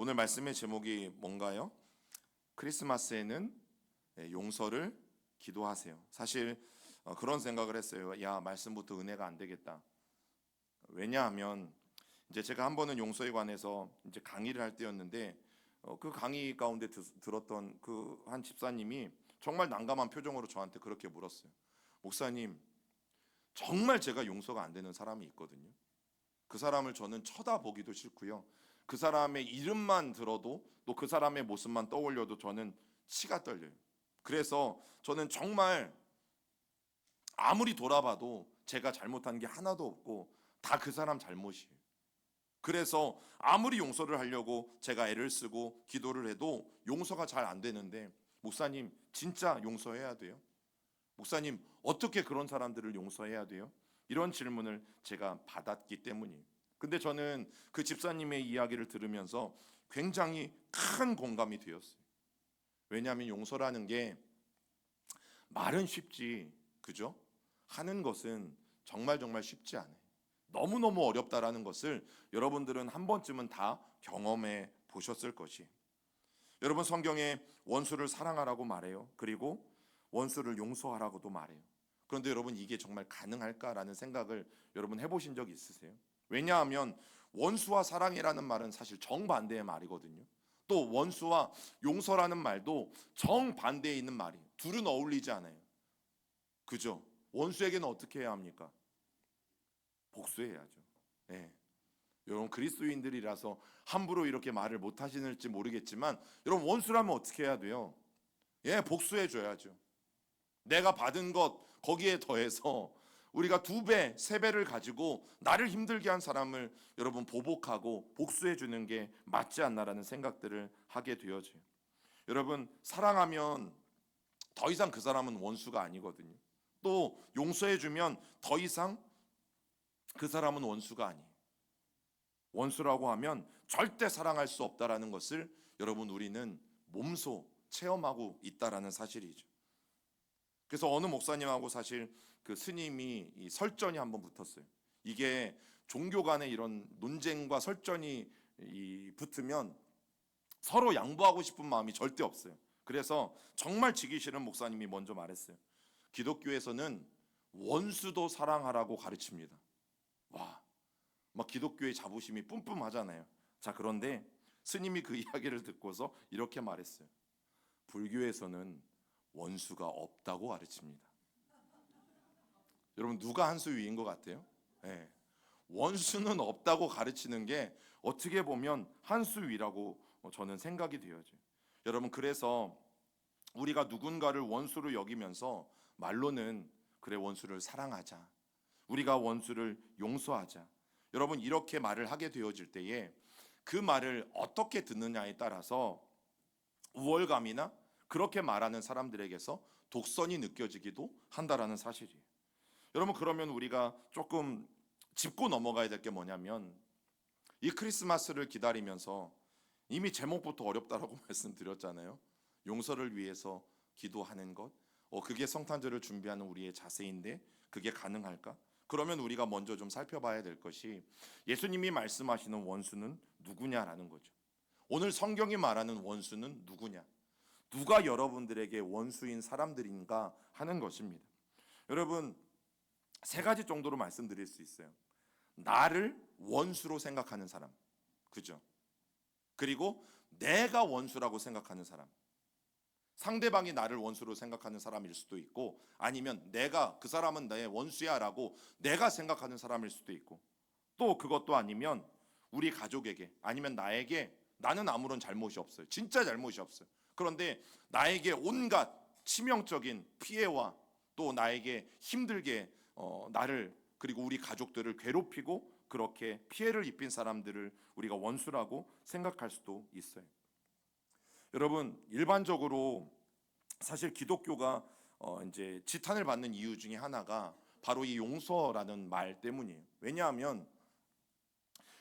오늘 말씀의 제목이 뭔가요? 크리스마스에는 용서를 기도하세요. 사실 그런 생각을 했어요. 야, 말씀부터 은혜가 안 되겠다. 왜냐하면 이제 제가 한 번은 용서에 관해서 이제 강의를 할 때였는데 그 강의 가운데 들었던 그 한 집사님이 정말 난감한 표정으로 저한테 그렇게 물었어요. 목사님, 정말 제가 용서가 안 되는 사람이 있거든요. 그 사람을 저는 쳐다보기도 싫고요. 그 사람의 이름만 들어도 또 그 사람의 모습만 떠올려도 저는 치가 떨려요. 그래서 저는 정말 아무리 돌아봐도 제가 잘못한 게 하나도 없고 다 그 사람 잘못이에요. 그래서 아무리 용서를 하려고 제가 애를 쓰고 기도를 해도 용서가 잘 안 되는데, 목사님 진짜 용서해야 돼요? 목사님 어떻게 그런 사람들을 용서해야 돼요? 이런 질문을 제가 받았기 때문이에요. 근데 저는 그 집사님의 이야기를 들으면서 굉장히 큰 공감이 되었어요. 왜냐하면 용서라는 게 말은 쉽지, 그죠? 하는 것은 정말 정말 쉽지 않아요. 너무너무 어렵다라는 것을 여러분들은 한 번쯤은 다 경험해 보셨을 것이. 여러분, 성경에 원수를 사랑하라고 말해요. 그리고 원수를 용서하라고도 말해요. 그런데 여러분, 이게 정말 가능할까라는 생각을 여러분 해보신 적 있으세요? 왜냐하면 원수와 사랑이라는 말은 사실 정반대의 말이거든요. 또 원수와 용서라는 말도 정반대에 있는 말이에요. 둘은 어울리지 않아요. 그죠? 원수에게는 어떻게 해야 합니까? 복수해야죠. 네. 여러분, 그리스도인들이라서 함부로 이렇게 말을 못 하시는지 모르겠지만, 여러분, 원수라면 어떻게 해야 돼요? 예, 복수해 줘야죠. 내가 받은 것 거기에 더해서 우리가 두 배, 세 배를 가지고 나를 힘들게 한 사람을 여러분 보복하고 복수해 주는 게 맞지 않나라는 생각들을 하게 되어져요. 여러분, 사랑하면 더 이상 그 사람은 원수가 아니거든요. 또 용서해 주면 더 이상 그 사람은 원수가 아니에요. 원수라고 하면 절대 사랑할 수 없다라는 것을 여러분, 우리는 몸소 체험하고 있다라는 사실이죠. 그래서 어느 목사님하고 사실 그 스님이 이 설전이 한번 붙었어요. 이게 종교 간의 이런 논쟁과 설전이 붙으면 서로 양보하고 싶은 마음이 절대 없어요. 그래서 정말 지기 싫은 목사님이 먼저 말했어요. 기독교에서는 원수도 사랑하라고 가르칩니다. 와, 막 기독교의 자부심이 뿜뿜하잖아요. 자, 그런데 스님이 그 이야기를 듣고서 이렇게 말했어요. 불교에서는 원수가 없다고 가르칩니다. 여러분, 누가 한수 위인 것 같아요? 네. 원수는 없다고 가르치는 게 어떻게 보면 한수 위라고 저는 생각이 되어져요. 여러분, 그래서 우리가 누군가를 원수로 여기면서 말로는 그래, 원수를 사랑하자, 우리가 원수를 용서하자, 여러분, 이렇게 말을 하게 되어질 때에 그 말을 어떻게 듣느냐에 따라서 우월감이나 그렇게 말하는 사람들에게서 독선이 느껴지기도 한다라는 사실이에요. 여러분, 그러면 우리가 조금 짚고 넘어가야 될 게 뭐냐면, 이 크리스마스를 기다리면서 이미 제목부터 어렵다라고 말씀드렸잖아요. 용서를 위해서 기도하는 것, 그게 성탄절을 준비하는 우리의 자세인데 그게 가능할까? 그러면 우리가 먼저 좀 살펴봐야 될 것이, 예수님이 말씀하시는 원수는 누구냐라는 거죠. 오늘 성경이 말하는 원수는 누구냐? 누가 여러분들에게 원수인 사람들인가 하는 것입니다. 여러분, 세 가지 정도로 말씀드릴 수 있어요. 나를 원수로 생각하는 사람, 그죠? 그리고 내가 원수라고 생각하는 사람, 상대방이 나를 원수로 생각하는 사람일 수도 있고, 아니면 내가 그 사람은 내 원수야 라고 내가 생각하는 사람일 수도 있고, 또 그것도 아니면 우리 가족에게, 아니면 나에게 나는 아무런 잘못이 없어요. 진짜 잘못이 없어요. 그런데 나에게 온갖 치명적인 피해와 또 나에게 힘들게 나를, 그리고 우리 가족들을 괴롭히고 그렇게 피해를 입힌 사람들을 우리가 원수라고 생각할 수도 있어요. 여러분, 일반적으로 사실 기독교가 이제 지탄을 받는 이유 중에 하나가 바로 이 용서라는 말 때문이에요. 왜냐하면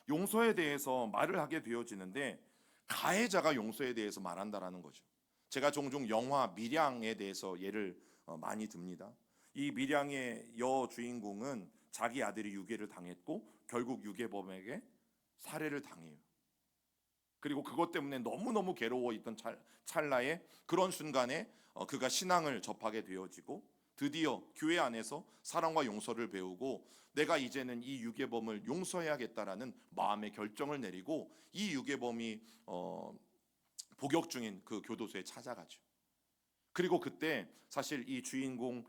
용서에 대해서 말을 하게 되어지는데 가해자가 용서에 대해서 말한다라는 거죠. 제가 종종 영화 밀양에 대해서 예를 많이 듭니다. 이 밀양의 여주인공은 자기 아들이 유괴를 당했고 결국 유괴범에게 살해를 당해요. 그리고 그것 때문에 너무너무 괴로워 있던 찰나에 그런 순간에 그가 신앙을 접하게 되어지고 드디어 교회 안에서 사랑과 용서를 배우고 내가 이제는 이 유괴범을 용서해야겠다라는 마음의 결정을 내리고 이 유괴범이 복역 중인 그 교도소에 찾아가죠. 그리고 그때 사실 이 주인공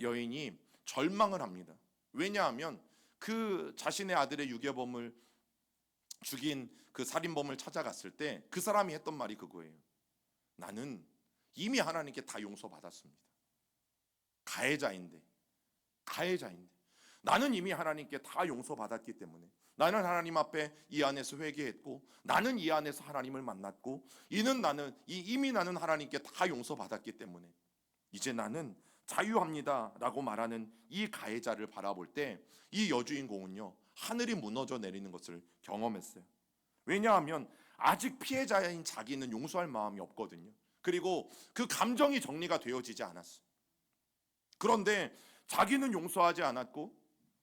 여인이 절망을 합니다. 왜냐하면 그 자신의 아들의 유괴범을 죽인 그 살인범을 찾아갔을 때 그 사람이 했던 말이 그거예요. 나는 이미 하나님께 다 용서받았습니다. 가해자인데 나는 이미 하나님께 다 용서받았기 때문에 나는 하나님 앞에 이 안에서 회개했고 나는 이 안에서 하나님을 만났고 이미 나는 하나님께 다 용서받았기 때문에 이제 나는 자유합니다 라고 말하는 이 가해자를 바라볼 때 이 여주인공은요 하늘이 무너져 내리는 것을 경험했어요. 왜냐하면 아직 피해자인 자기는 용서할 마음이 없거든요. 그리고 그 감정이 정리가 되어지지 않았어요. 그런데 자기는 용서하지 않았고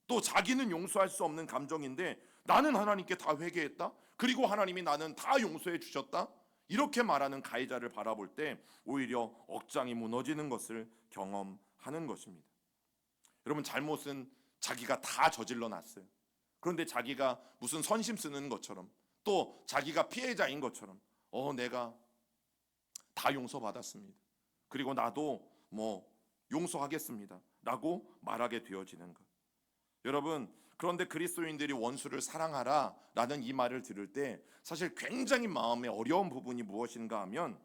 또 자기는 용서할 수 없는 감정인데 나는 하나님께 다 회개했다. 그리고 하나님이 나는 다 용서해 주셨다. 이렇게 말하는 가해자를 바라볼 때 오히려 억장이 무너지는 것을 경험하는 것입니다. 여러분, 잘못은 자기가 다 저질러 놨어요. 그런데 자기가 무슨 선심 쓰는 것처럼 또 자기가 피해자인 것처럼 내가 다 용서받았습니다. 그리고 나도 용서하겠습니다 라고 말하게 되어지는 것. 여러분, 그런데 그리스도인들이 원수를 사랑하라 라는 이 말을 들을 때 사실 굉장히 마음에 어려운 부분이 무엇인가 하면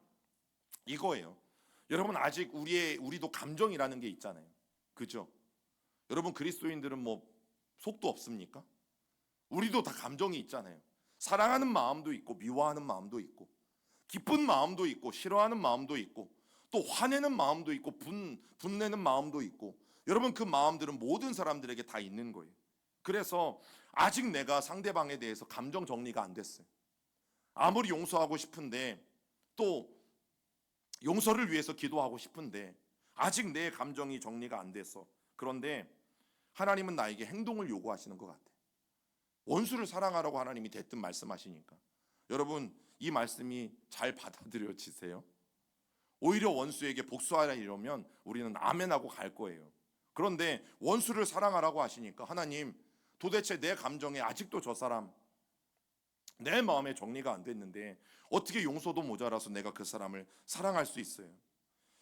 이거예요. 여러분, 아직 우리도 감정이라는 게 있잖아요. 그죠? 여러분, 그리스도인들은 속도 없습니까? 우리도 다 감정이 있잖아요. 사랑하는 마음도 있고 미워하는 마음도 있고 기쁜 마음도 있고 싫어하는 마음도 있고 또 화내는 마음도 있고 분내는 마음도 있고 여러분, 그 마음들은 모든 사람들에게 다 있는 거예요. 그래서 아직 내가 상대방에 대해서 감정 정리가 안 됐어요. 아무리 용서하고 싶은데 또 용서를 위해서 기도하고 싶은데 아직 내 감정이 정리가 안 돼서 그런데 하나님은 나에게 행동을 요구하시는 것 같아요. 원수를 사랑하라고 하나님이 대뜸 말씀하시니까 여러분, 이 말씀이 잘 받아들여지세요? 오히려 원수에게 복수하라 이러면 우리는 아멘하고 갈 거예요. 그런데 원수를 사랑하라고 하시니까 하나님, 도대체 내 감정에 아직도 저 사람 내 마음에 정리가 안 됐는데 어떻게 용서도 모자라서 내가 그 사람을 사랑할 수 있어요?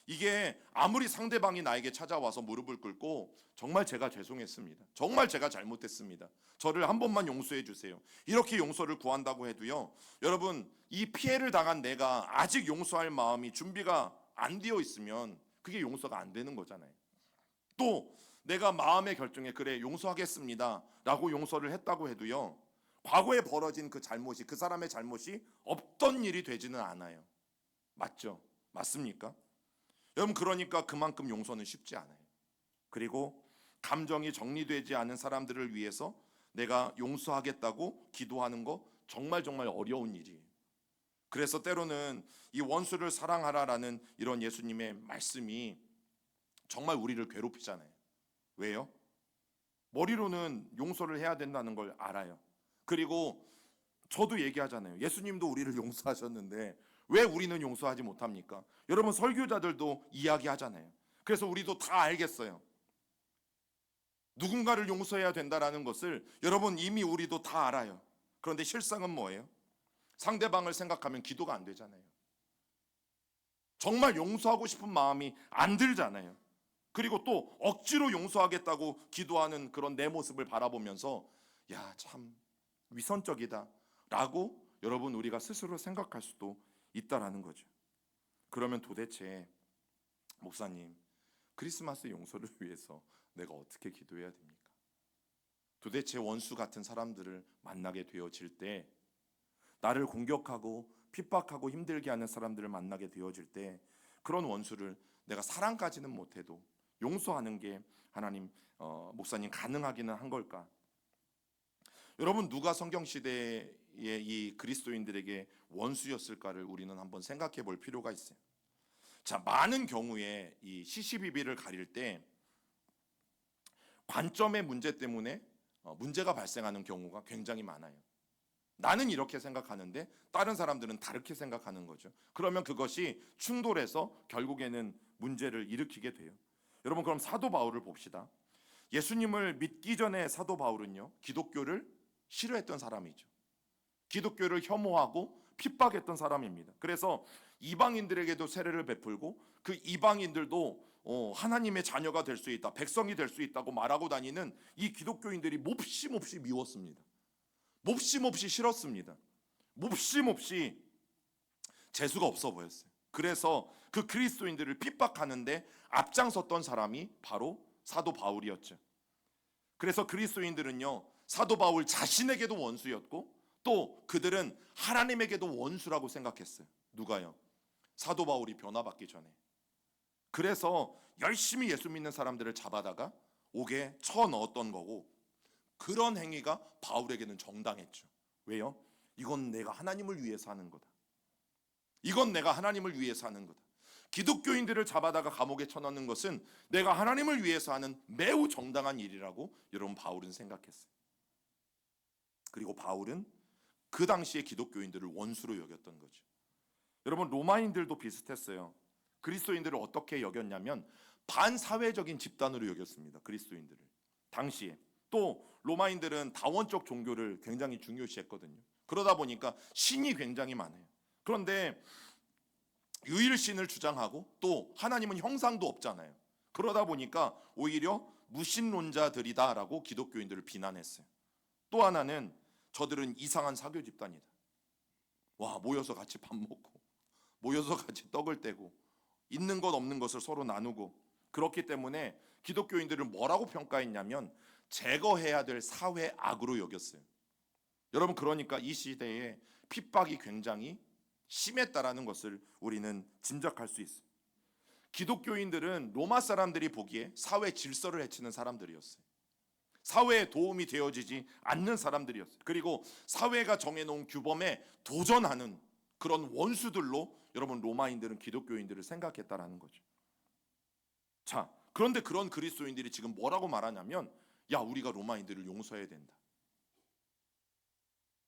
이게 아무리 상대방이 나에게 찾아와서 무릎을 꿇고 정말 제가 죄송했습니다, 정말 제가 잘못했습니다, 저를 한 번만 용서해 주세요, 이렇게 용서를 구한다고 해도요, 여러분, 이 피해를 당한 내가 아직 용서할 마음이 준비가 안 되어 있으면 그게 용서가 안 되는 거잖아요. 또 내가 마음의 결정에 그래 용서하겠습니다 라고 용서를 했다고 해도요, 과거에 벌어진 그 잘못이, 그 사람의 잘못이 없던 일이 되지는 않아요. 맞죠? 맞습니까? 여러분, 그러니까 그만큼 용서는 쉽지 않아요. 그리고 감정이 정리되지 않은 사람들을 위해서 내가 용서하겠다고 기도하는 거 정말 어려운 일이에요. 그래서 때로는 이 원수를 사랑하라라는 이런 예수님의 말씀이 정말 우리를 괴롭히잖아요. 왜요? 머리로는 용서를 해야 된다는 걸 알아요. 그리고 저도 얘기하잖아요. 예수님도 우리를 용서하셨는데 왜 우리는 용서하지 못합니까? 여러분, 설교자들도 이야기하잖아요. 그래서 우리도 다 알겠어요. 누군가를 용서해야 된다라는 것을 여러분 이미 우리도 다 알아요. 그런데 실상은 뭐예요? 상대방을 생각하면 기도가 안 되잖아요. 정말 용서하고 싶은 마음이 안 들잖아요. 그리고 또 억지로 용서하겠다고 기도하는 그런 내 모습을 바라보면서 야, 참 위선적이다 라고 여러분 우리가 스스로 생각할 수도 있다라는 거죠. 그러면 도대체 목사님, 크리스마스 용서를 위해서 내가 어떻게 기도해야 됩니까? 도대체 원수 같은 사람들을 만나게 되어질 때, 나를 공격하고 핍박하고 힘들게 하는 사람들을 만나게 되어질 때 그런 원수를 내가 사랑까지는 못해도 용서하는 게 하나님, 목사님, 가능하기는 한 걸까? 여러분, 누가 성경시대의 이 그리스도인들에게 원수였을까를 우리는 한번 생각해 볼 필요가 있어요. 자, 많은 경우에 이 시시비비를 가릴 때 관점의 문제 때문에 문제가 발생하는 경우가 굉장히 많아요. 나는 이렇게 생각하는데 다른 사람들은 다르게 생각하는 거죠. 그러면 그것이 충돌해서 결국에는 문제를 일으키게 돼요. 여러분, 그럼 사도 바울을 봅시다. 예수님을 믿기 전에 사도 바울은요, 기독교를 싫어했던 사람이죠. 기독교를 혐오하고 핍박했던 사람입니다. 그래서 이방인들에게도 세례를 베풀고 그 이방인들도 하나님의 자녀가 될 수 있다, 백성이 될 수 있다고 말하고 다니는 이 기독교인들이 몹시 미웠습니다. 몹시 싫었습니다. 몹시 재수가 없어 보였어요. 그래서 그 그리스도인들을 핍박하는데 앞장섰던 사람이 바로 사도 바울이었죠. 그래서 그리스도인들은요, 사도 바울 자신에게도 원수였고 또 그들은 하나님에게도 원수라고 생각했어요. 누가요? 사도 바울이 변화받기 전에. 그래서 열심히 예수 믿는 사람들을 잡아다가 옥에 쳐넣었던 거고, 그런 행위가 바울에게는 정당했죠. 왜요? 이건 내가 하나님을 위해서 하는 거다. 이건 내가 하나님을 위해서 하는 거다. 기독교인들을 잡아다가 감옥에 쳐넣는 것은 내가 하나님을 위해서 하는 매우 정당한 일이라고 여러분 바울은 생각했어요. 그리고 바울은 그 당시에 기독교인들을 원수로 여겼던 거죠. 여러분, 로마인들도 비슷했어요. 그리스도인들을 어떻게 여겼냐면 반사회적인 집단으로 여겼습니다. 그리스도인들을 당시에. 또 로마인들은 다원적 종교를 굉장히 중요시했거든요. 그러다 보니까 신이 굉장히 많아요. 그런데 유일신을 주장하고 또 하나님은 형상도 없잖아요. 그러다 보니까 오히려 무신론자들이다라고 기독교인들을 비난했어요. 또 하나는 저들은 이상한 사교 집단이다. 와, 모여서 같이 밥 먹고 모여서 같이 떡을 떼고 있는 것 없는 것을 서로 나누고, 그렇기 때문에 기독교인들을 뭐라고 평가했냐면 제거해야 될 사회 악으로 여겼어요. 여러분, 그러니까 이 시대에 핍박이 굉장히 심했다라는 것을 우리는 짐작할 수 있어요. 기독교인들은 로마 사람들이 보기에 사회 질서를 해치는 사람들이었어요. 사회에 도움이 되어지지 않는 사람들이었어요. 그리고 사회가 정해놓은 규범에 도전하는 그런 원수들로 여러분 로마인들은 기독교인들을 생각했다라는 거죠. 자, 그런데 그런 그리스도인들이 지금 뭐라고 말하냐면, 야, 우리가 로마인들을 용서해야 된다.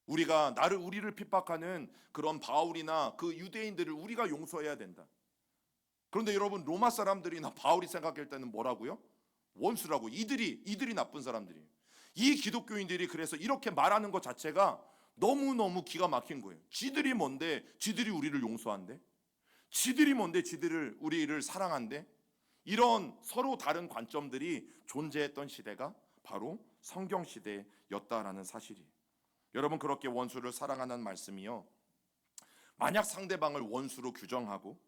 우리를 핍박하는 그런 바울이나 그 유대인들을 우리가 용서해야 된다. 그런데 여러분, 로마 사람들이나 바울이 생각할 때는 뭐라고요? 원수라고. 이들이 나쁜 사람들이에요. 이 기독교인들이 그래서 이렇게 말하는 것 자체가 너무너무 기가 막힌 거예요. 지들이 뭔데 지들이 우리를 용서한대? 지들이 뭔데 지들을 우리를 사랑한대? 이런 서로 다른 관점들이 존재했던 시대가 바로 성경 시대였다라는 사실이에요. 여러분, 그렇게 원수를 사랑하는 말씀이요, 만약 상대방을 원수로 규정하고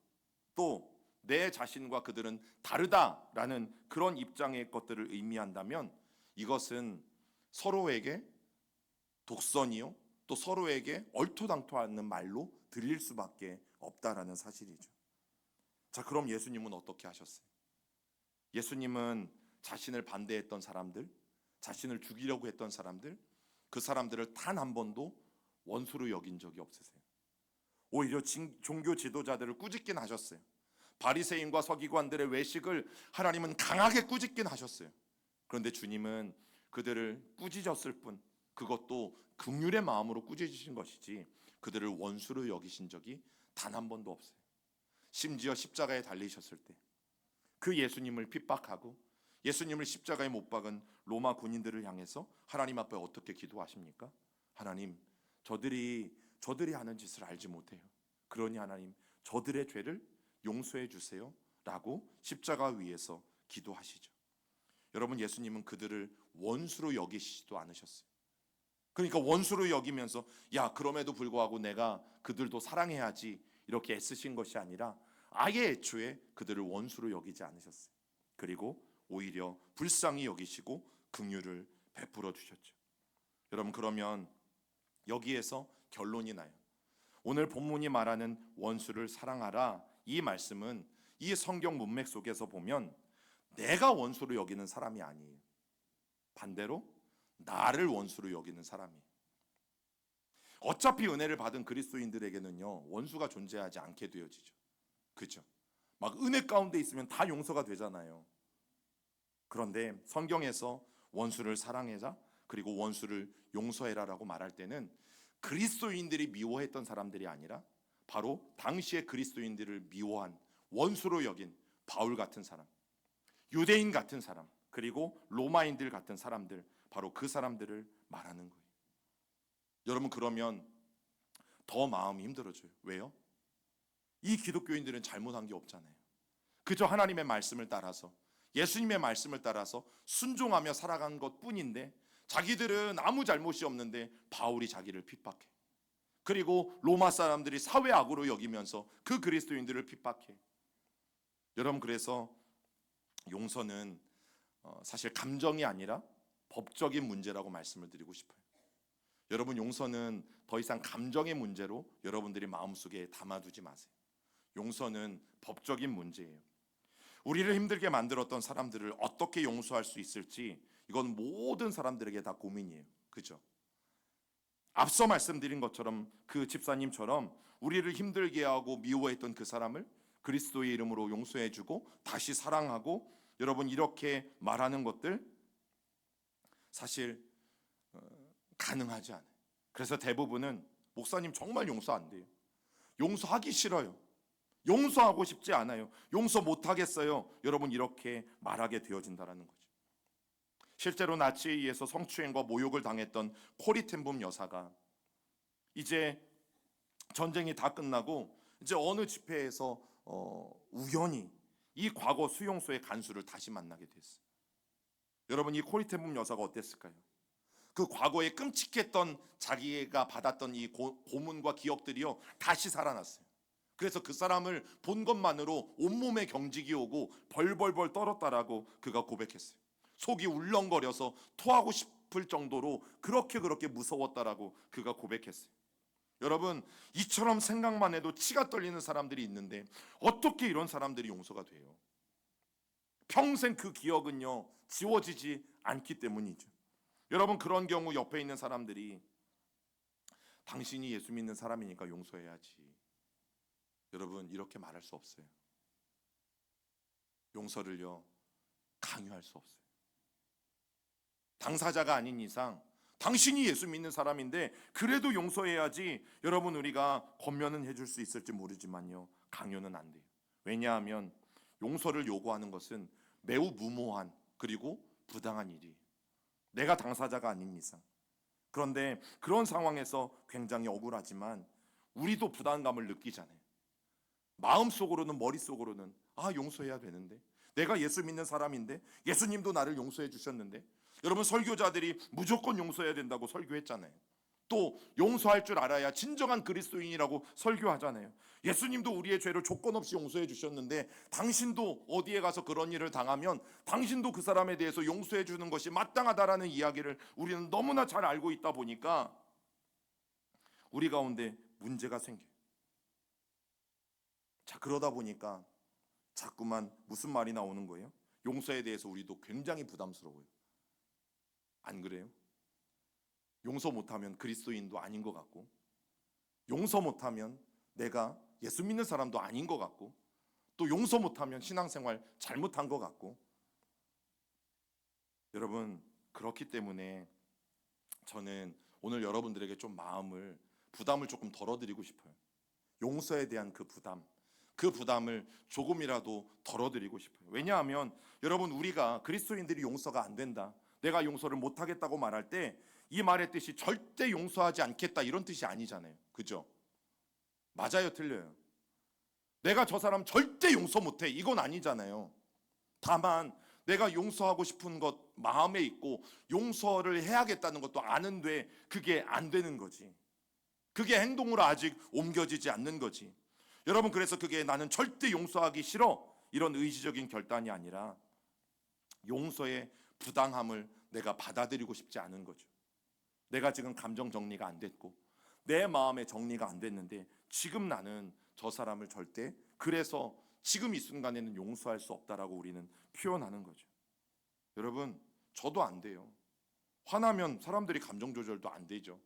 또 내 자신과 그들은 다르다라는 그런 입장의 것들을 의미한다면 이것은 서로에게 독선이요 또 서로에게 얼토당토하는 말로 들릴 수밖에 없다라는 사실이죠. 자, 그럼 예수님은 어떻게 하셨어요? 예수님은 자신을 반대했던 사람들, 자신을 죽이려고 했던 사람들, 그 사람들을 단 한 번도 원수로 여긴 적이 없으세요. 오히려 종교 지도자들을 꾸짖긴 하셨어요. 바리새인과 서기관들의 외식을 하나님은 강하게 꾸짖긴 하셨어요. 그런데 주님은 그들을 꾸짖었을 뿐, 그것도 긍휼의 마음으로 꾸짖으신 것이지 그들을 원수로 여기신 적이 단 한 번도 없어요. 심지어 십자가에 달리셨을 때 그 예수님을 핍박하고 예수님을 십자가에 못 박은 로마 군인들을 향해서 하나님 앞에 어떻게 기도하십니까? 하나님, 저들이 하는 짓을 알지 못해요. 그러니 하나님, 저들의 죄를 용서해 주세요 라고 십자가 위에서 기도하시죠. 여러분, 예수님은 그들을 원수로 여기시지도 않으셨어요. 그러니까 원수로 여기면서 야, 그럼에도 불구하고 내가 그들도 사랑해야지 이렇게 애쓰신 것이 아니라 아예 애초에 그들을 원수로 여기지 않으셨어요. 그리고 오히려 불쌍히 여기시고 긍휼을 베풀어 주셨죠. 여러분, 그러면 여기에서 결론이 나요. 오늘 본문이 말하는 원수를 사랑하라, 이 말씀은 이 성경 문맥 속에서 보면 내가 원수로 여기는 사람이 아니에요. 반대로 나를 원수로 여기는 사람이에요. 어차피 은혜를 받은 그리스도인들에게는요, 원수가 존재하지 않게 되어지죠. 그죠? 막 은혜 가운데 있으면 다 용서가 되잖아요. 그런데 성경에서 원수를 사랑해라 그리고 원수를 용서해라라고 말할 때는 그리스도인들이 미워했던 사람들이 아니라 바로 당시의 그리스도인들을 미워한, 원수로 여긴 바울 같은 사람, 유대인 같은 사람, 그리고 로마인들 같은 사람들, 바로 그 사람들을 말하는 거예요. 여러분, 그러면 더 마음이 힘들어져요. 왜요? 이 기독교인들은 잘못한 게 없잖아요. 그저 하나님의 말씀을 따라서, 예수님의 말씀을 따라서 순종하며 살아간 것 뿐인데, 자기들은 아무 잘못이 없는데 바울이 자기를 핍박해. 그리고 로마 사람들이 사회악으로 여기면서 그 그리스도인들을 핍박해. 여러분, 그래서 용서는 사실 감정이 아니라 법적인 문제라고 말씀을 드리고 싶어요. 여러분, 용서는 더 이상 감정의 문제로 여러분들이 마음속에 담아두지 마세요. 용서는 법적인 문제예요. 우리를 힘들게 만들었던 사람들을 어떻게 용서할 수 있을지, 이건 모든 사람들에게 다 고민이에요. 그죠? 앞서 말씀드린 것처럼 그 집사님처럼 우리를 힘들게 하고 미워했던 그 사람을 그리스도의 이름으로 용서해주고 다시 사랑하고, 여러분, 이렇게 말하는 것들 사실 가능하지 않아요. 그래서 대부분은 목사님 정말 용서 안 돼요. 용서하기 싫어요. 용서하고 싶지 않아요. 용서 못 하겠어요. 여러분, 이렇게 말하게 되어진다는 거죠. 실제로 나치에 의해서 성추행과 모욕을 당했던 코리 텐붐 여사가 이제 전쟁이 다 끝나고 이제 어느 집회에서 우연히 이 과거 수용소의 간수를 다시 만나게 됐어요. 여러분, 이 코리 텐붐 여사가 어땠을까요? 그 과거에 끔찍했던 자기가 받았던 이 고문과 기억들이요, 다시 살아났어요. 그래서 그 사람을 본 것만으로 온몸에 경직이 오고 벌벌벌 떨었다라고 그가 고백했어요. 속이 울렁거려서 토하고 싶을 정도로 그렇게 무서웠다라고 그가 고백했어요. 여러분, 이처럼 생각만 해도 치가 떨리는 사람들이 있는데 어떻게 이런 사람들이 용서가 돼요? 평생 그 기억은요, 지워지지 않기 때문이죠. 여러분, 그런 경우 옆에 있는 사람들이 당신이 예수 믿는 사람이니까 용서해야지, 여러분, 이렇게 말할 수 없어요. 용서를요, 강요할 수 없어요. 당사자가 아닌 이상 당신이 예수 믿는 사람인데 그래도 용서해야지, 여러분, 우리가 권면은 해줄 수 있을지 모르지만요, 강요는 안 돼요. 왜냐하면 용서를 요구하는 것은 매우 무모한 그리고 부당한 일이에요. 내가 당사자가 아닌 이상. 그런데 그런 상황에서 굉장히 억울하지만 우리도 부담감을 느끼잖아요. 마음속으로는, 머릿속으로는 용서해야 되는데, 내가 예수 믿는 사람인데, 예수님도 나를 용서해 주셨는데. 여러분, 설교자들이 무조건 용서해야 된다고 설교했잖아요. 또 용서할 줄 알아야 진정한 그리스도인이라고 설교하잖아요. 예수님도 우리의 죄를 조건 없이 용서해 주셨는데 당신도 어디에 가서 그런 일을 당하면 당신도 그 사람에 대해서 용서해 주는 것이 마땅하다라는 이야기를 우리는 너무나 잘 알고 있다 보니까 우리 가운데 문제가 생겨요. 자, 그러다 보니까 자꾸만 무슨 말이 나오는 거예요? 용서에 대해서 우리도 굉장히 부담스러워요. 안 그래요? 용서 못하면 그리스도인도 아닌 것 같고, 용서 못하면 내가 예수 믿는 사람도 아닌 것 같고, 또 용서 못하면 신앙생활 잘못한 것 같고. 여러분, 그렇기 때문에 저는 오늘 여러분들에게 좀 부담을 조금 덜어드리고 싶어요. 용서에 대한 그 부담을 조금이라도 덜어드리고 싶어요. 왜냐하면 여러분, 우리가 그리스도인들이 용서가 안 된다, 내가 용서를 못하겠다고 말할 때 이 말의 뜻이 절대 용서하지 않겠다 이런 뜻이 아니잖아요. 그죠? 맞아요, 틀려요? 내가 저 사람 절대 용서 못해 이건 아니잖아요. 다만 내가 용서하고 싶은 것 마음에 있고 용서를 해야겠다는 것도 아는데 그게 안 되는 거지. 그게 행동으로 아직 옮겨지지 않는 거지. 여러분, 그래서 그게 나는 절대 용서하기 싫어 이런 의지적인 결단이 아니라 용서의 부당함을 내가 받아들이고 싶지 않은 거죠. 내가 지금 감정 정리가 안 됐고 내 마음의 정리가 안 됐는데 지금 나는 저 사람을 절대, 그래서 지금 이 순간에는 용서할 수 없다라고 우리는 표현하는 거죠. 여러분, 저도 안 돼요. 화나면 사람들이 감정 조절도 안 되죠.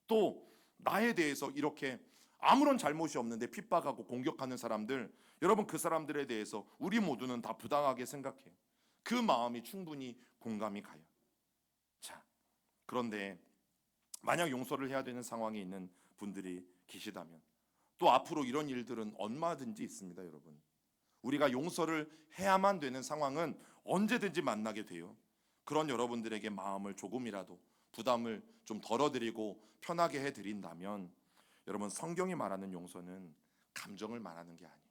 또 나에 대해서 이렇게 아무런 잘못이 없는데 핍박하고 공격하는 사람들, 여러분, 그 사람들에 대해서 우리 모두는 다 부당하게 생각해요. 그 마음이 충분히 공감이 가요. 자, 그런데 만약 용서를 해야 되는 상황에 있는 분들이 계시다면, 또 앞으로 이런 일들은 얼마든지 있습니다, 여러분. 우리가 용서를 해야만 되는 상황은 언제든지 만나게 돼요. 그런 여러분들에게 마음을 조금이라도 부담을 좀 덜어드리고 편하게 해드린다면, 여러분, 성경이 말하는 용서는 감정을 말하는 게 아니에요.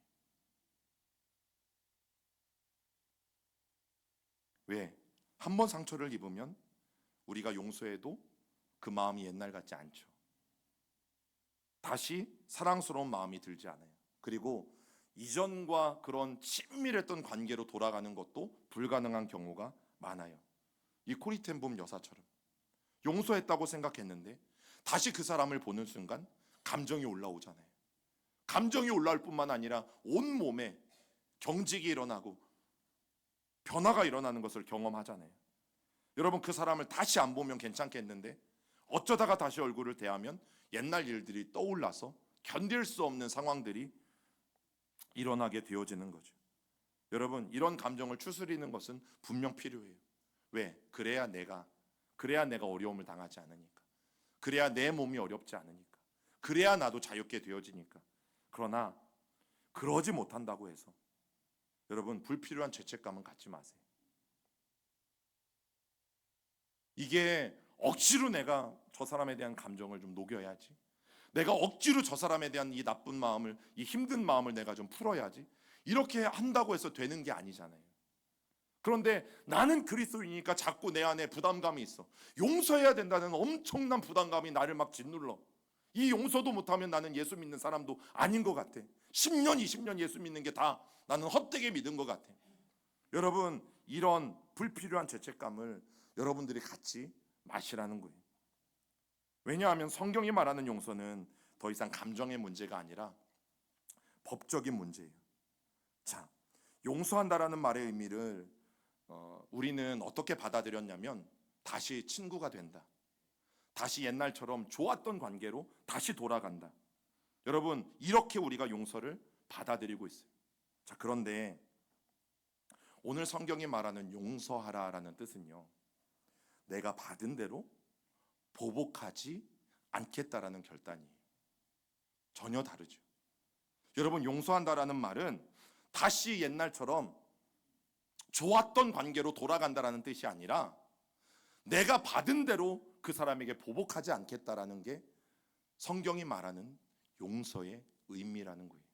왜? 한 번 상처를 입으면 우리가 용서해도 그 마음이 옛날 같지 않죠. 다시 사랑스러운 마음이 들지 않아요. 그리고 이전과 그런 친밀했던 관계로 돌아가는 것도 불가능한 경우가 많아요. 이 코리텐봄 여사처럼 용서했다고 생각했는데 다시 그 사람을 보는 순간 감정이 올라오잖아요. 감정이 올라올 뿐만 아니라 온 몸에 경직이 일어나고 변화가 일어나는 것을 경험하잖아요. 여러분, 그 사람을 다시 안 보면 괜찮겠는데 어쩌다가 다시 얼굴을 대하면 옛날 일들이 떠올라서 견딜 수 없는 상황들이 일어나게 되어지는 거죠. 여러분, 이런 감정을 추스리는 것은 분명 필요해요. 왜? 그래야 내가 어려움을 당하지 않으니까. 그래야 내 몸이 어렵지 않으니까. 그래야 나도 자유롭게 되어지니까. 그러나 그러지 못한다고 해서 여러분, 불필요한 죄책감은 갖지 마세요. 이게 억지로 내가 저 사람에 대한 감정을 좀 녹여야지, 내가 억지로 저 사람에 대한 이 나쁜 마음을, 이 힘든 마음을 내가 좀 풀어야지, 이렇게 한다고 해서 되는 게 아니잖아요. 그런데 나는 그리스도이니까 자꾸 내 안에 부담감이 있어. 용서해야 된다는 엄청난 부담감이 나를 막 짓눌러. 이 용서도 못하면 나는 예수 믿는 사람도 아닌 것 같아. 10년 20년 예수 믿는 게 다 나는 헛되게 믿은 것 같아. 여러분, 이런 불필요한 죄책감을 여러분들이 갖지 마시라는 거예요. 왜냐하면 성경이 말하는 용서는 더 이상 감정의 문제가 아니라 법적인 문제예요. 자, 용서한다라는 말의 의미를 우리는 어떻게 받아들였냐면 다시 친구가 된다, 다시 옛날처럼 좋았던 관계로 다시 돌아간다. 여러분, 이렇게 우리가 용서를 받아들이고 있어요. 자, 그런데 오늘 성경이 말하는 용서하라라는 뜻은요, 내가 받은 대로 보복하지 않겠다라는 결단이에요. 전혀 다르죠. 여러분, 용서한다라는 말은 다시 옛날처럼 좋았던 관계로 돌아간다라는 뜻이 아니라 내가 받은 대로 그 사람에게 보복하지 않겠다라는 게 성경이 말하는 용서의 의미라는 거예요.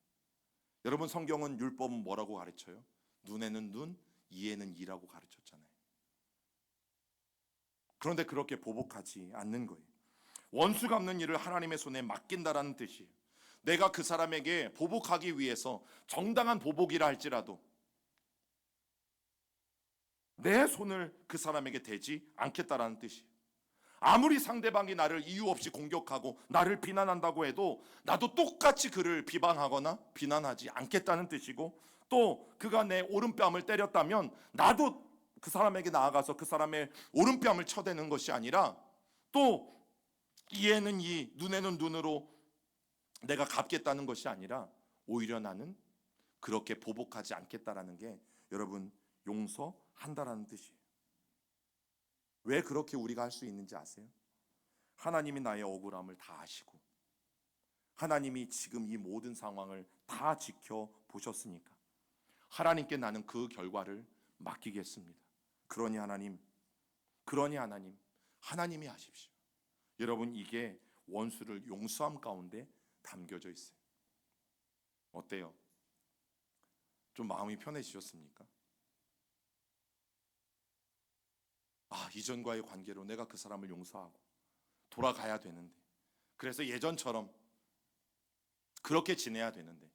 여러분, 성경은 율법은 뭐라고 가르쳐요? 눈에는 눈, 이에는 이라고 가르쳤잖아요. 그런데 그렇게 보복하지 않는 거예요. 원수 갚는 일을 하나님의 손에 맡긴다라는 뜻이에요. 내가 그 사람에게 보복하기 위해서 정당한 보복이라 할지라도 내 손을 그 사람에게 대지 않겠다라는 뜻이에요. 아무리 상대방이 나를 이유 없이 공격하고 나를 비난한다고 해도 나도 똑같이 그를 비방하거나 비난하지 않겠다는 뜻이고, 또 그가 내 오른뺨을 때렸다면 나도 그 사람에게 나아가서 그 사람의 오른뺨을 쳐대는 것이 아니라, 또 이에는 이, 눈에는 눈으로 내가 갚겠다는 것이 아니라 오히려 나는 그렇게 보복하지 않겠다라는 게 여러분, 용서한다라는 뜻이에요. 왜 그렇게 우리가 할 수 있는지 아세요? 하나님이 나의 억울함을 다 아시고 하나님이 지금 이 모든 상황을 다 지켜보셨으니까 하나님께 나는 그 결과를 맡기겠습니다. 그러니 하나님, 하나님이 하십시오. 여러분, 이게 원수를 용서함 가운데 담겨져 있어요. 어때요? 좀 마음이 편해지셨습니까? 이전과의 관계로 내가 그 사람을 용서하고 돌아가야 되는데, 그래서 예전처럼 그렇게 지내야 되는데,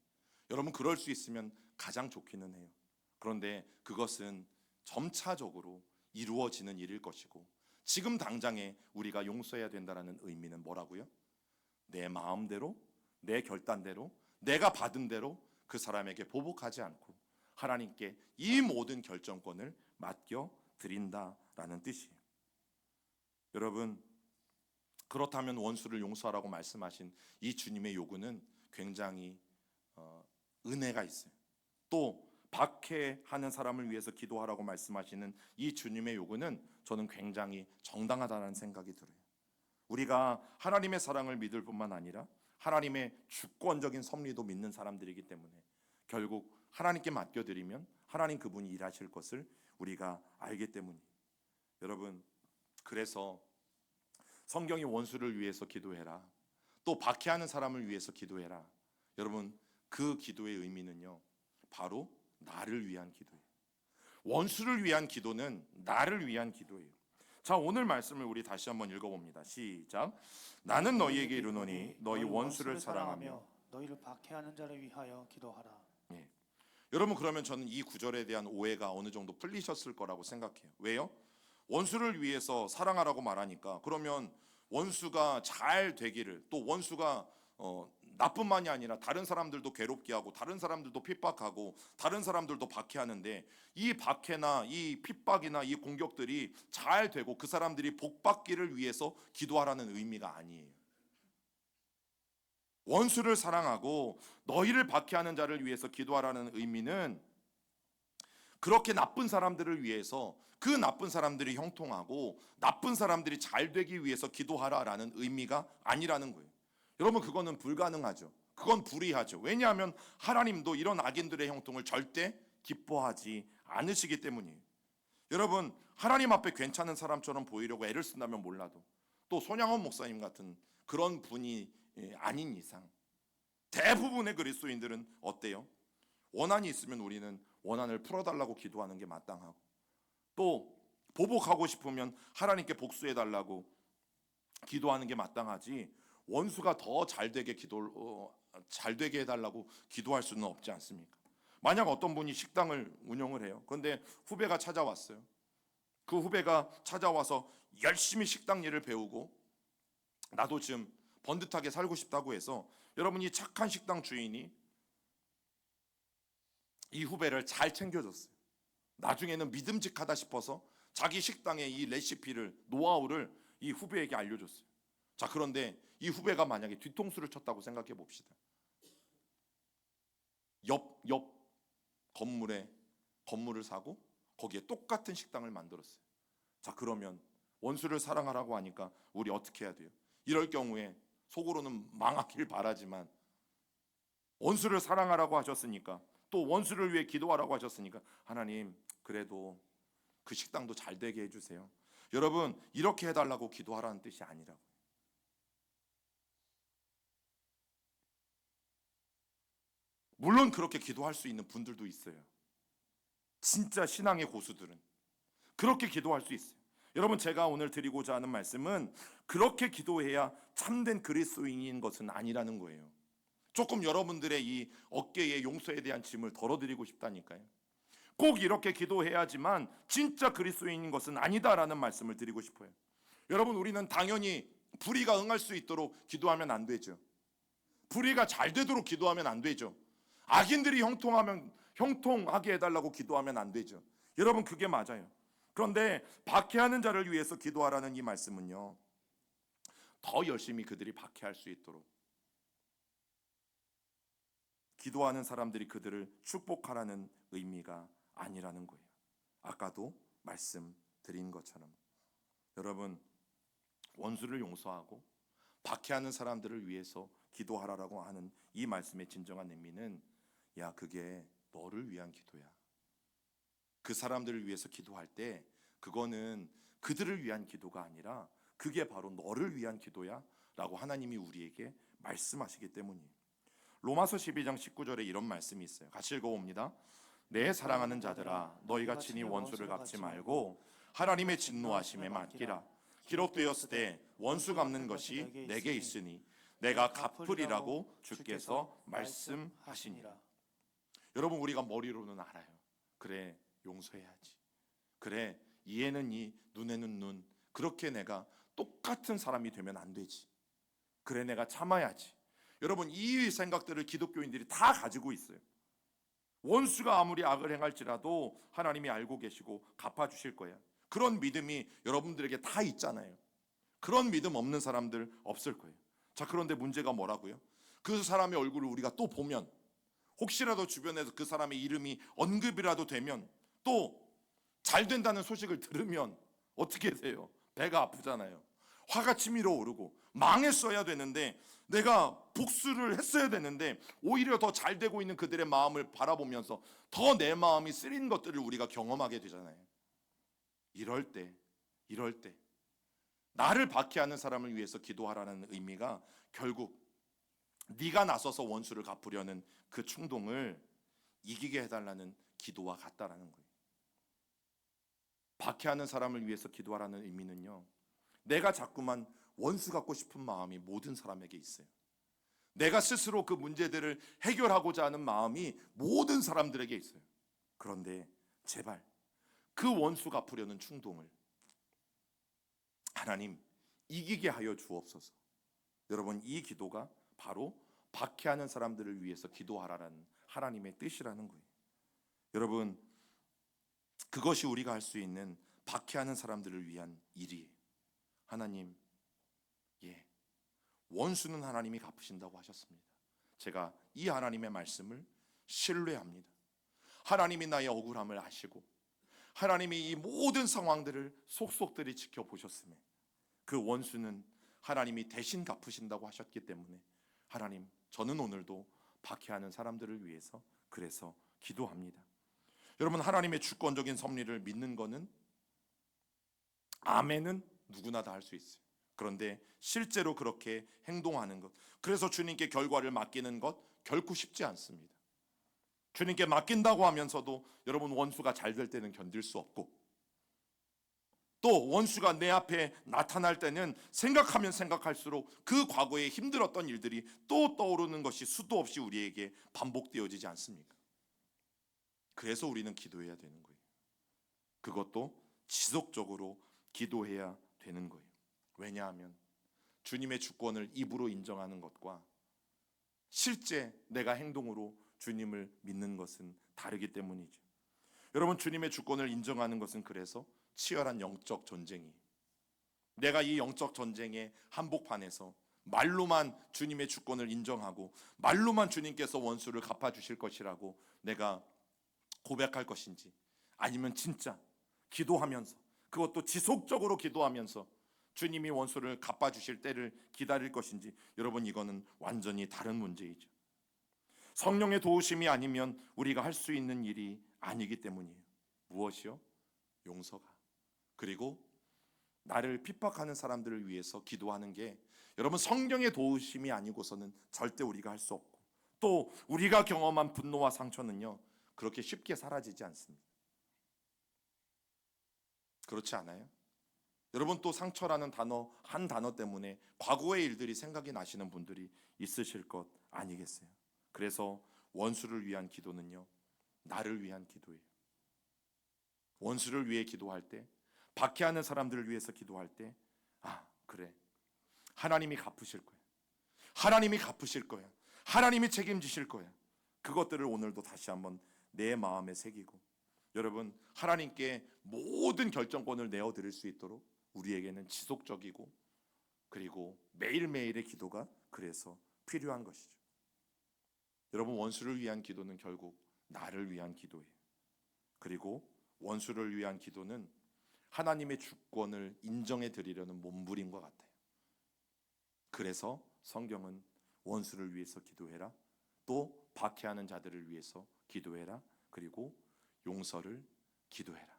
여러분, 그럴 수 있으면 가장 좋기는 해요. 그런데 그것은 점차적으로 이루어지는 일일 것이고, 지금 당장에 우리가 용서해야 된다는 의미는 뭐라고요? 내 마음대로, 내 결단대로, 내가 받은 대로 그 사람에게 보복하지 않고 하나님께 이 모든 결정권을 맡겨 드린다라는 뜻이에요. 여러분, 그렇다면 원수를 용서하라고 말씀하신 이 주님의 요구는 굉장히 은혜가 있어요. 또 박해하는 사람을 위해서 기도하라고 말씀하시는 이 주님의 요구는 저는 굉장히 정당하다는 생각이 들어요. 우리가 하나님의 사랑을 믿을 뿐만 아니라 하나님의 주권적인 섭리도 믿는 사람들이기 때문에 결국 하나님께 맡겨드리면 하나님 그분이 일하실 것을 우리가 알기 때문에 여러분, 그래서 성경이 원수를 위해서 기도해라, 또 박해하는 사람을 위해서 기도해라. 여러분, 그 기도의 의미는요, 바로 나를 위한 기도예요. 원수를 위한 기도는 나를 위한 기도예요. 자, 오늘 말씀을 우리 다시 한번 읽어봅니다. 시작. 나는 너희에게 이르노니 너희 원수를 사랑하며 너희를 박해하는 자를 위하여 기도하라. 예. 여러분, 그러면 저는 이 구절에 대한 오해가 어느 정도 풀리셨을 거라고 생각해요. 왜요? 원수를 위해서 사랑하라고 말하니까 그러면 원수가 잘 되기를, 또 원수가 나뿐만이 아니라 다른 사람들도 괴롭게 하고 다른 사람들도 핍박하고 다른 사람들도 박해하는데 이 박해나 이 핍박이나 이 공격들이 잘 되고 그 사람들이 복받기를 위해서 기도하라는 의미가 아니에요. 원수를 사랑하고 너희를 박해하는 자를 위해서 기도하라는 의미는 그렇게 나쁜 사람들을 위해서 그 나쁜 사람들이 형통하고 나쁜 사람들이 잘 되기 위해서 기도하라라는 의미가 아니라는 거예요. 여러분, 그거는 불가능하죠. 그건 불의하죠. 왜냐하면 하나님도 이런 악인들의 형통을 절대 기뻐하지 않으시기 때문이에요. 여러분, 하나님 앞에 괜찮은 사람처럼 보이려고 애를 쓴다면 몰라도 또 손양원 목사님 같은 그런 분이 아닌 이상 대부분의 그리스도인들은 어때요? 원한이 있으면 우리는 원한을 풀어달라고 기도하는 게 마땅하고, 또 보복하고 싶으면 하나님께 복수해달라고 기도하는 게 마땅하지, 원수가 더 잘 되게 해달라고 기도할 수는 없지 않습니까? 만약 어떤 분이 식당을 운영을 해요. 그런데 후배가 찾아왔어요. 그 후배가 찾아와서 열심히 식당 일을 배우고 나도 지금 번듯하게 살고 싶다고 해서 여러분이 착한 식당 주인이 이 후배를 잘 챙겨줬어요. 나중에는 믿음직하다 싶어서 자기 식당의 이 레시피를, 노하우를 이 후배에게 알려줬어요. 자, 그런데 이 후배가 만약에 뒤통수를 쳤다고 생각해 봅시다. 옆 건물을 사고 거기에 똑같은 식당을 만들었어요. 자, 그러면 원수를 사랑하라고 하니까 우리 어떻게 해야 돼요? 이럴 경우에 속으로는 망하길 바라지만 원수를 사랑하라고 하셨으니까, 또 원수를 위해 기도하라고 하셨으니까 하나님, 그래도 그 식당도 잘 되게 해주세요. 여러분, 이렇게 해달라고 기도하라는 뜻이 아니라고. 물론 그렇게 기도할 수 있는 분들도 있어요. 진짜 신앙의 고수들은 그렇게 기도할 수 있어요. 여러분, 제가 오늘 드리고자 하는 말씀은 그렇게 기도해야 참된 그리스도인인 것은 아니라는 거예요. 조금 여러분들의 이 어깨의 용서에 대한 짐을 덜어드리고 싶다니까요. 꼭 이렇게 기도해야지만 진짜 그리스도인인 것은 아니다라는 말씀을 드리고 싶어요. 여러분, 우리는 당연히 불의가 응할 수 있도록 기도하면 안 되죠. 불의가 잘 되도록 기도하면 안 되죠. 악인들이 형통하게 해달라고 기도하면 안 되죠. 여러분, 그게 맞아요. 그런데 박해하는 자를 위해서 기도하라는 이 말씀은요, 더 열심히 그들이 박해할 수 있도록 기도하는 사람들이 그들을 축복하라는 의미가 아니라는 거예요. 아까도 말씀드린 것처럼 여러분, 원수를 용서하고 박해하는 사람들을 위해서 기도하라고 하는 이 말씀의 진정한 의미는, 야, 그게 너를 위한 기도야. 그 사람들을 위해서 기도할 때 그거는 그들을 위한 기도가 아니라 그게 바로 너를 위한 기도야 라고 하나님이 우리에게 말씀하시기 때문이에요. 로마서 12장 19절에 이런 말씀이 있어요. 같이 읽어봅니다. 내 사랑하는 자들아, 너희가 친히 원수를 갚지 말고 하나님의 진노하심에 맡기라. 기록되었을 때 원수 갚는 것이 내게 있으니 내가 갚으리라고 주께서 말씀하시니라. 여러분, 우리가 머리로는 알아요. 그래, 용서해야지. 그래, 이에는 이, 눈에는 눈. 그렇게 내가 똑같은 사람이 되면 안 되지. 그래, 내가 참아야지. 여러분, 이 생각들을 기독교인들이 다 가지고 있어요. 원수가 아무리 악을 행할지라도 하나님이 알고 계시고 갚아주실 거야. 그런 믿음이 여러분들에게 다 있잖아요. 그런 믿음 없는 사람들 없을 거예요. 자, 그런데 문제가 뭐라고요? 그 사람의 얼굴을 우리가 또 보면, 혹시라도 주변에서 그 사람의 이름이 언급이라도 되면, 또 잘 된다는 소식을 들으면 어떻게 돼요? 배가 아프잖아요. 화가 치밀어 오르고 망했어야 되는데, 내가 복수를 했어야 되는데 오히려 더 잘 되고 있는 그들의 마음을 바라보면서 더 내 마음이 쓰린 것들을 우리가 경험하게 되잖아요. 이럴 때 나를 박해하는 사람을 위해서 기도하라는 의미가 결국 네가 나서서 원수를 갚으려는 그 충동을 이기게 해달라는 기도와 같다라는 거예요. 박해하는 사람을 위해서 기도하라는 의미는요, 내가 자꾸만 원수 갖고 싶은 마음이 모든 사람에게 있어요. 내가 스스로 그 문제들을 해결하고자 하는 마음이 모든 사람들에게 있어요. 그런데 제발 그 원수 갚으려는 충동을 하나님 이기게 하여 주옵소서. 여러분, 이 기도가 바로 박해하는 사람들을 위해서 기도하라는 하나님의 뜻이라는 거예요. 여러분, 그것이 우리가 할 수 있는 박해하는 사람들을 위한 일이에요. 하나님, 원수는 하나님이 갚으신다고 하셨습니다. 제가 이 하나님의 말씀을 신뢰합니다. 하나님이 나의 억울함을 아시고 하나님이 이 모든 상황들을 속속들이 지켜보셨음에 그 원수는 하나님이 대신 갚으신다고 하셨기 때문에 하나님, 저는 오늘도 박해하는 사람들을 위해서 그래서 기도합니다. 여러분, 하나님의 주권적인 섭리를 믿는 거는 아멘은 누구나 다 할 수 있어요. 그런데 실제로 그렇게 행동하는 것, 그래서 주님께 결과를 맡기는 것 결코 쉽지 않습니다. 주님께 맡긴다고 하면서도 여러분, 원수가 잘 될 때는 견딜 수 없고, 또 원수가 내 앞에 나타날 때는 생각하면 생각할수록 그 과거에 힘들었던 일들이 또 떠오르는 것이 수도 없이 우리에게 반복되어지지 않습니까? 그래서 우리는 기도해야 되는 거예요. 그것도 지속적으로 기도해야 되는 거예요. 왜냐하면 주님의 주권을 입으로 인정하는 것과 실제 내가 행동으로 주님을 믿는 것은 다르기 때문이죠. 여러분, 주님의 주권을 인정하는 것은 그래서 치열한 영적 전쟁이에요. 내가 이 영적 전쟁의 한복판에서 말로만 주님의 주권을 인정하고 말로만 주님께서 원수를 갚아주실 것이라고 내가 고백할 것인지, 아니면 진짜 기도하면서, 그것도 지속적으로 기도하면서 주님이 원수를 갚아주실 때를 기다릴 것인지, 여러분, 이거는 완전히 다른 문제이죠. 성령의 도우심이 아니면 우리가 할 수 있는 일이 아니기 때문이에요. 무엇이요? 용서가. 그리고 나를 핍박하는 사람들을 위해서 기도하는 게 여러분, 성령의 도우심이 아니고서는 절대 우리가 할 수 없고, 또 우리가 경험한 분노와 상처는요, 그렇게 쉽게 사라지지 않습니다. 그렇지 않아요? 여러분, 또 상처라는 단어, 한 단어 때문에 과거의 일들이 생각이 나시는 분들이 있으실 것 아니겠어요? 그래서 원수를 위한 기도는요, 나를 위한 기도예요. 원수를 위해 기도할 때, 박해하는 사람들을 위해서 기도할 때, 그래, 하나님이 갚으실 거야. 하나님이 갚으실 거야. 하나님이 책임지실 거야. 그것들을 오늘도 다시 한번 내 마음에 새기고, 여러분, 하나님께 모든 결정권을 내어드릴 수 있도록 우리에게는 지속적이고 그리고 매일매일의 기도가 그래서 필요한 것이죠. 여러분, 원수를 위한 기도는 결국 나를 위한 기도예요. 그리고 원수를 위한 기도는 하나님의 주권을 인정해 드리려는 몸부림과 같아요. 그래서 성경은 원수를 위해서 기도해라, 또 박해하는 자들을 위해서 기도해라, 그리고 용서를 기도해라.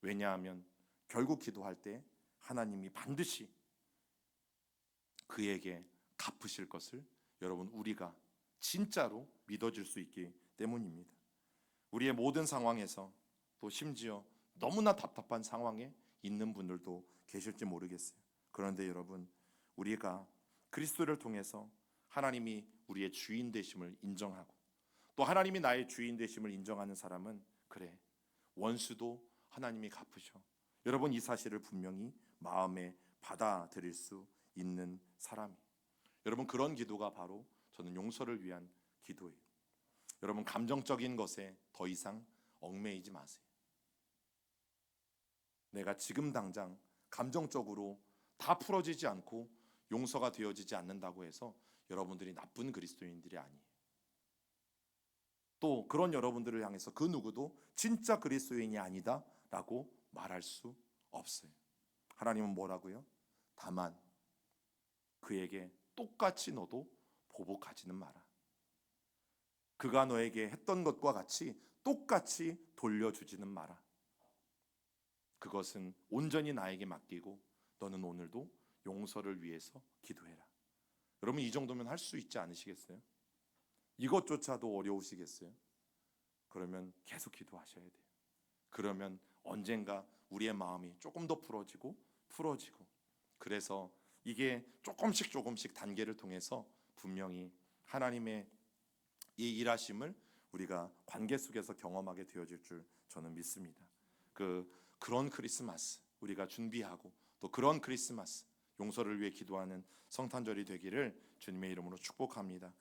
왜냐하면 결국 기도할 때 하나님이 반드시 그에게 갚으실 것을 여러분, 우리가 진짜로 믿어질 수 있기 때문입니다. 우리의 모든 상황에서, 또 심지어 너무나 답답한 상황에 있는 분들도 계실지 모르겠어요. 그런데 여러분, 우리가 그리스도를 통해서 하나님이 우리의 주인 되심을 인정하고, 또 하나님이 나의 주인 되심을 인정하는 사람은, 그래, 원수도 하나님이 갚으셔. 여러분, 이 사실을 분명히 마음에 받아들일 수 있는 사람이, 여러분, 그런 기도가 바로 저는 용서를 위한 기도예요. 여러분, 감정적인 것에 더 이상 얽매이지 마세요. 내가 지금 당장 감정적으로 다 풀어지지 않고 용서가 되어지지 않는다고 해서 여러분들이 나쁜 그리스도인들이 아니에요. 또 그런 여러분들을 향해서 그 누구도 진짜 그리스도인이 아니다 라고 말할 수 없어요. 하나님은 뭐라고요? 다만 그에게 똑같이 너도 보복하지는 마라. 그가 너에게 했던 것과 같이 똑같이 돌려주지는 마라. 그것은 온전히 나에게 맡기고 너는 오늘도 용서를 위해서 기도해라. 여러분, 이 정도면 할 수 있지 않으시겠어요? 이것조차도 어려우시겠어요? 그러면 계속 기도하셔야 돼요. 그러면 언젠가 우리의 마음이 조금 더 풀어지고 그래서 이게 조금씩 단계를 통해서 분명히 하나님의 이 일하심을 우리가 관계 속에서 경험하게 되어질 줄 저는 믿습니다. 그런 크리스마스 우리가 준비하고 또 그런 크리스마스 용서를 위해 기도하는 성탄절이 되기를 주님의 이름으로 축복합니다.